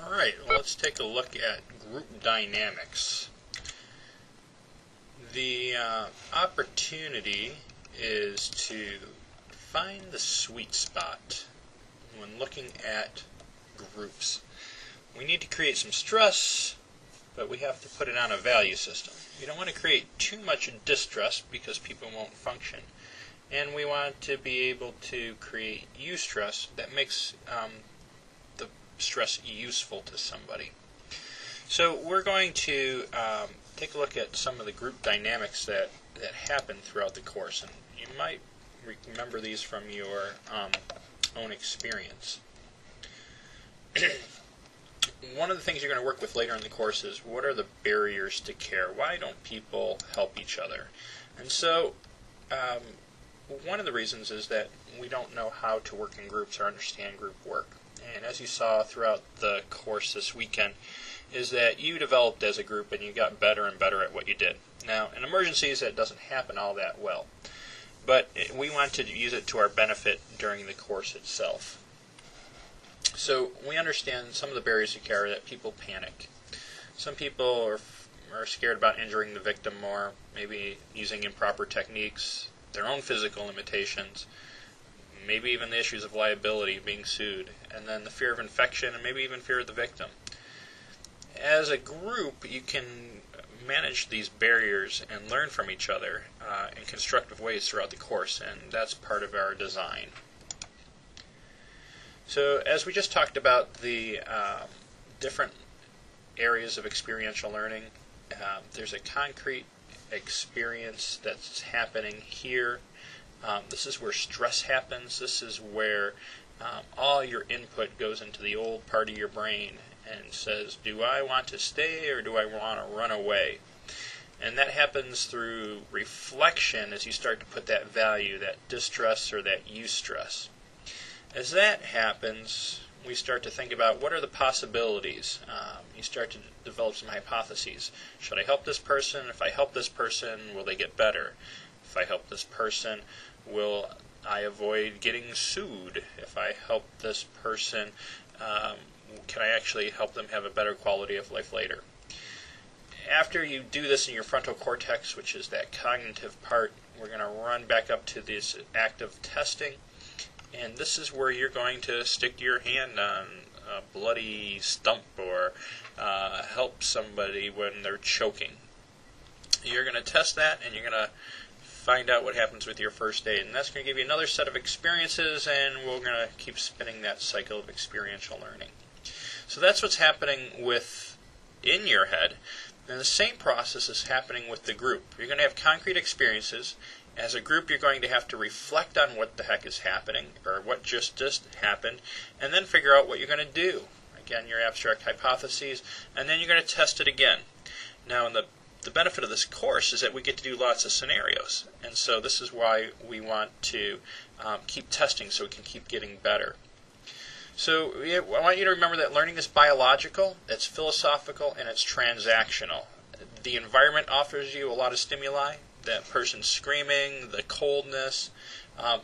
Alright, well, let's take a look at group dynamics. The opportunity is to find the sweet spot when looking at groups. We need to create some stress, but we have to put it on a value system. We don't want to create too much distress because people won't function. And we want to be able to create eustress that makes the stress useful to somebody. So we're going to take a look at some of the group dynamics that happen throughout the course. And you might remember these from your own experience. One of the things you're going to work with later in the course is what are the barriers to care? Why don't people help each other? And so one of the reasons is that we don't know how to work in groups or understand group work. And as you saw throughout the course this weekend, is that you developed as a group and you got better and better at what you did. Now, in emergencies, that doesn't happen all that well. But we want to use it to our benefit during the course itself. So we understand some of the barriers to care that people panic. Some people are scared about injuring the victim more, maybe using improper techniques, their own physical limitations, maybe even the issues of liability, being sued, and then the fear of infection, and maybe even fear of the victim. As a group, you can manage these barriers and learn from each other in constructive ways throughout the course, and that's part of our design. So as we just talked about the different areas of experiential learning, there's a concrete experience that's happening here. This is where stress happens. This is where all your input goes into the old part of your brain and says, do I want to stay or do I want to run away? And that happens through reflection as you start to put that value, that distress or that eustress. As that happens, we start to think about what are the possibilities. You start to develop some hypotheses. Should I help this person? If I help this person, will they get better? If I help this person, will I avoid getting sued? If I help this person, can I actually help them have a better quality of life later? After you do this in your frontal cortex, which is that cognitive part, we're going to run back up to this active testing. And this is where you're going to stick your hand on a bloody stump or help somebody when they're choking. You're going to test that and you're going to find out what happens with your first aid. And that's going to give you another set of experiences, and we're going to keep spinning that cycle of experiential learning. So that's what's happening in your head. And the same process is happening with the group. You're going to have concrete experiences. As a group, you're going to have to reflect on what the heck is happening, or what just happened, and then figure out what you're going to do. Again, your abstract hypotheses, and then you're going to test it again. Now, the benefit of this course is that we get to do lots of scenarios, and so this is why we want to keep testing so we can keep getting better. So I want you to remember that learning is biological, it's philosophical, and it's transactional. The environment offers you a lot of stimuli. That person screaming, the coldness,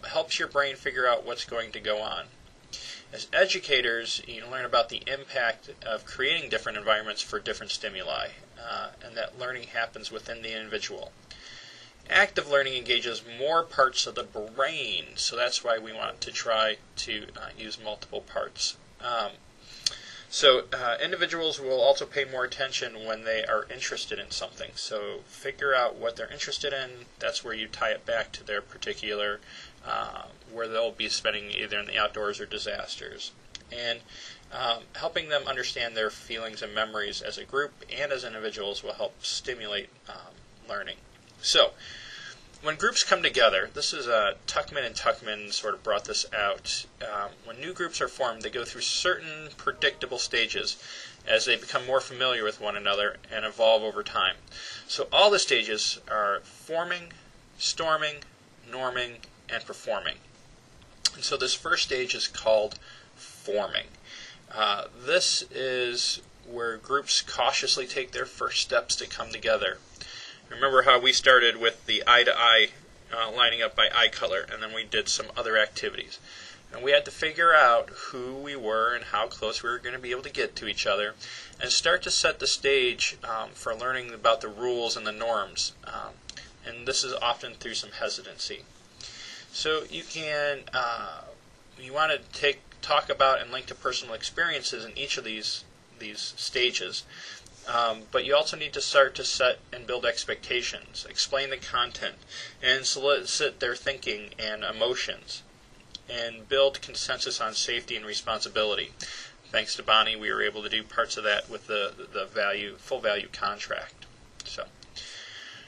helps your brain figure out what's going to go on. As educators, you learn about the impact of creating different environments for different stimuli, and that learning happens within the individual. Active learning engages more parts of the brain, so that's why we want to try to use multiple parts. So individuals will also pay more attention when they are interested in something. So figure out what they're interested in. That's where you tie it back to their particular, where they'll be spending either in the outdoors or disasters. And helping them understand their feelings and memories as a group and as individuals will help stimulate learning. So when groups come together, this is Tuckman and Tuckman sort of brought this out. When new groups are formed, they go through certain predictable stages as they become more familiar with one another and evolve over time. So all the stages are forming, storming, norming, and performing. And so this first stage is called forming. This is where groups cautiously take their first steps to come together. Remember how we started with the eye-to-eye lining up by eye color, and then we did some other activities. And we had to figure out who we were and how close we were going to be able to get to each other, and start to set the stage for learning about the rules and the norms. And this is often through some hesitancy. So you can, you want to talk about and link to personal experiences in each of these stages. But you also need to start to set and build expectations, explain the content, and solicit their thinking and emotions, and build consensus on safety and responsibility. Thanks to Bonnie, we were able to do parts of that with the full value contract. So,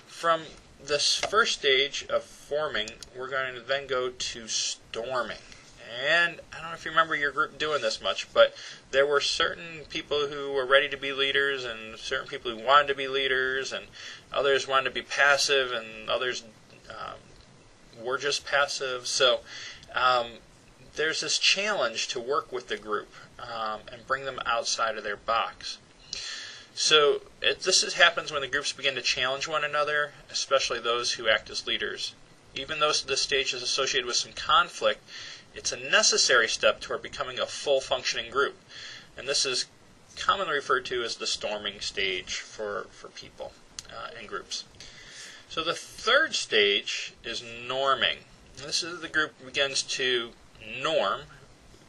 from this first stage of forming, we're going to then go to storming. And I don't know if you remember your group doing this much, but there were certain people who were ready to be leaders, and certain people who wanted to be leaders, and others wanted to be passive, and others were just passive. So there's this challenge to work with the group and bring them outside of their box. So this happens when the groups begin to challenge one another, especially those who act as leaders. Even though this stage is associated with some conflict, it's a necessary step toward becoming a full functioning group. And this is commonly referred to as the storming stage for people and groups. So the third stage is norming. This is the group begins to norm,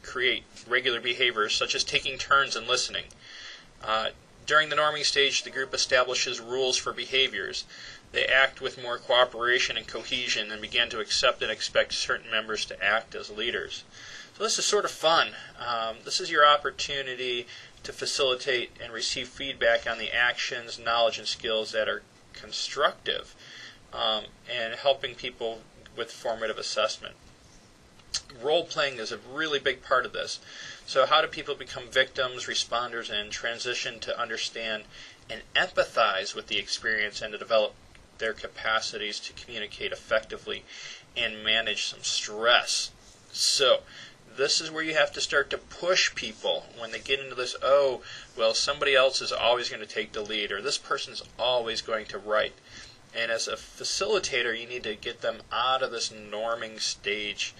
create regular behaviors such as taking turns and listening. During the norming stage, the group establishes rules for behaviors. They act with more cooperation and cohesion and begin to accept and expect certain members to act as leaders. So this is sort of fun. This is your opportunity to facilitate and receive feedback on the actions, knowledge, and skills that are constructive and helping people with formative assessment. Role-playing is a really big part of this. So how do people become victims, responders, and transition to understand and empathize with the experience and to develop their capacities to communicate effectively and manage some stress? So this is where you have to start to push people when they get into this, oh, well, somebody else is always going to take the lead, or this person's always going to write. And as a facilitator, you need to get them out of this norming stage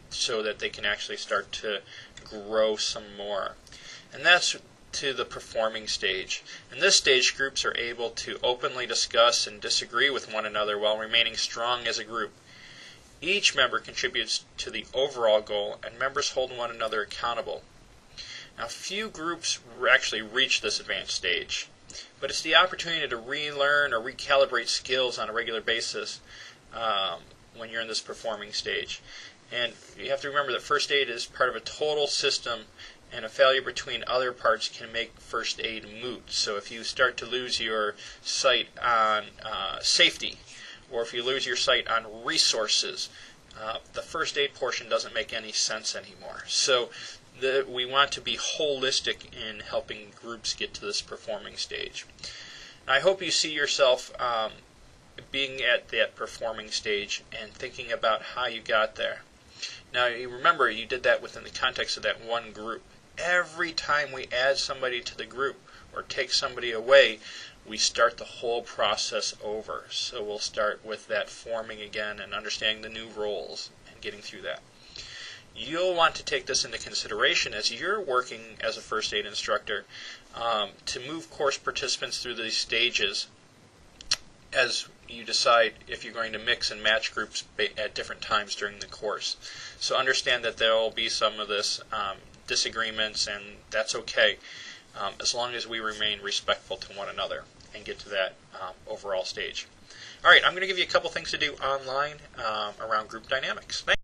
so that they can actually start to grow some more. And that's to the performing stage. In this stage, groups are able to openly discuss and disagree with one another while remaining strong as a group. Each member contributes to the overall goal, and members hold one another accountable. Now, few groups actually reach this advanced stage, but it's the opportunity to relearn or recalibrate skills on a regular basis when you're in this performing stage. And you have to remember that first aid is part of a total system, and a failure between other parts can make first aid moot. So if you start to lose your sight on safety, or if you lose your sight on resources, the first aid portion doesn't make any sense anymore. So we want to be holistic in helping groups get to this performing stage. I hope you see yourself being at that performing stage and thinking about how you got there. Now, you remember you did that within the context of that one group. Every time we add somebody to the group or take somebody away, we start the whole process over. So we'll start with that forming again and understanding the new roles and getting through that. You'll want to take this into consideration as you're working as a first aid instructor to move course participants through these stages as you decide if you're going to mix and match groups at different times during the course. So understand that there will be some of this disagreements, and that's okay as long as we remain respectful to one another and get to that overall stage. All right, I'm going to give you a couple things to do online around group dynamics. Thanks.